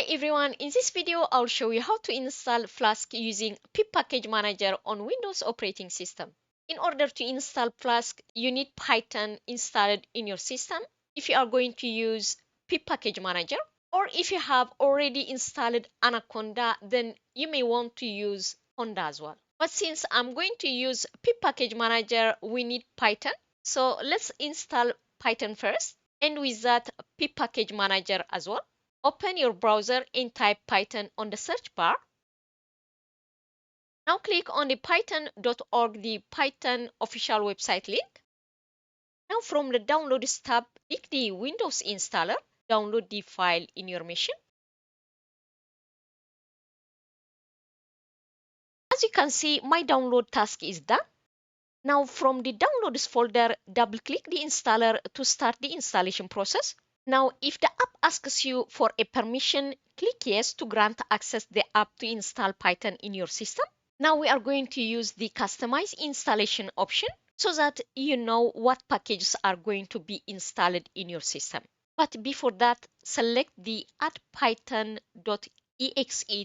everyone, in this video I'll show you how to install Flask using pip package manager on Windows operating system. In order to install Flask, you need Python installed in your system if you are going to use pip package manager, or if you have already installed Anaconda, then you may want to use Conda as well. But since I'm going to use pip package manager, we need Python. So let's install Python first, and with that pip package manager as well. Open your browser and type Python on the search bar. Now click on the python.org, the Python official website link. Now from the Downloads tab, click the Windows installer, download the file in your machine. As you can see, my download task is done. Now from the Downloads folder, double-click the installer to start the installation process. Now, if the app asks you for a permission, click yes to grant access the app to install Python in your system. Now we are going to use the customize installation option so that you know what packages are going to be installed in your system. But before that, select the add python.exe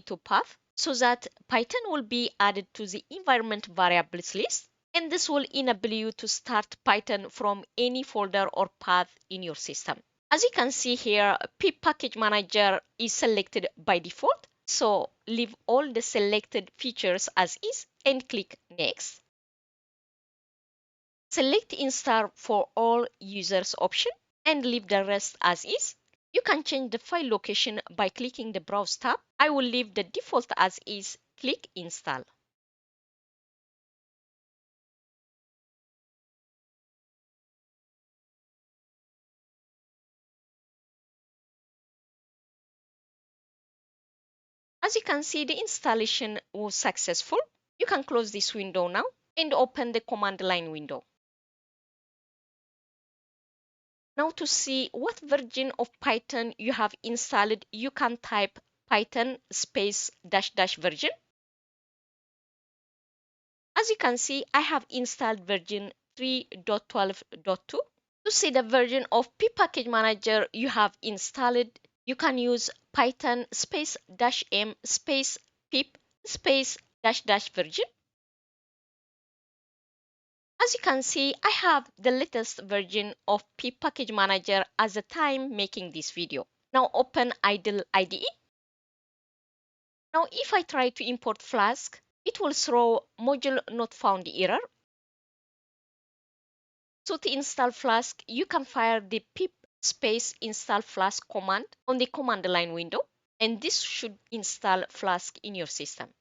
to path so that Python will be added to the environment variables list, and this will enable you to start Python from any folder or path in your system. As you can see here, pip package manager is selected by default. So leave all the selected features as is and click next. Select install for all users option and leave the rest as is. You can change the file location by clicking the browse tab. I will leave the default as is. Click install. As you can see, the installation was successful. You can close this window now and open the command line window. Now to see what version of Python you have installed, you can type Python space -- version. As you can see, I have installed version 3.12.2. To see the version of pip package manager you have installed, you can use Python space -m space pip space -- version. As you can see, I have the latest version of pip package manager at the time making this video. Now open idle IDE. Now if I try to import Flask, it will throw module not found error. So to install Flask, you can fire the pip space install Flask command on the command line window, and this should install Flask in your system.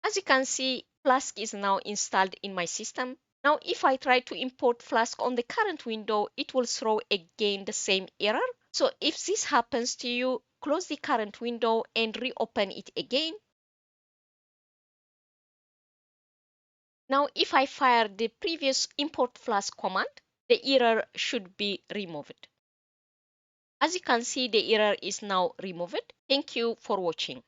As you can see, Flask is now installed in my system. Now if I try to import Flask on the current window, it will throw again the same error. So if this happens to you, close the current window and reopen it again. Now if I fire the previous import Flask command, the error should be removed. As you can see, the error is now removed. Thank you for watching.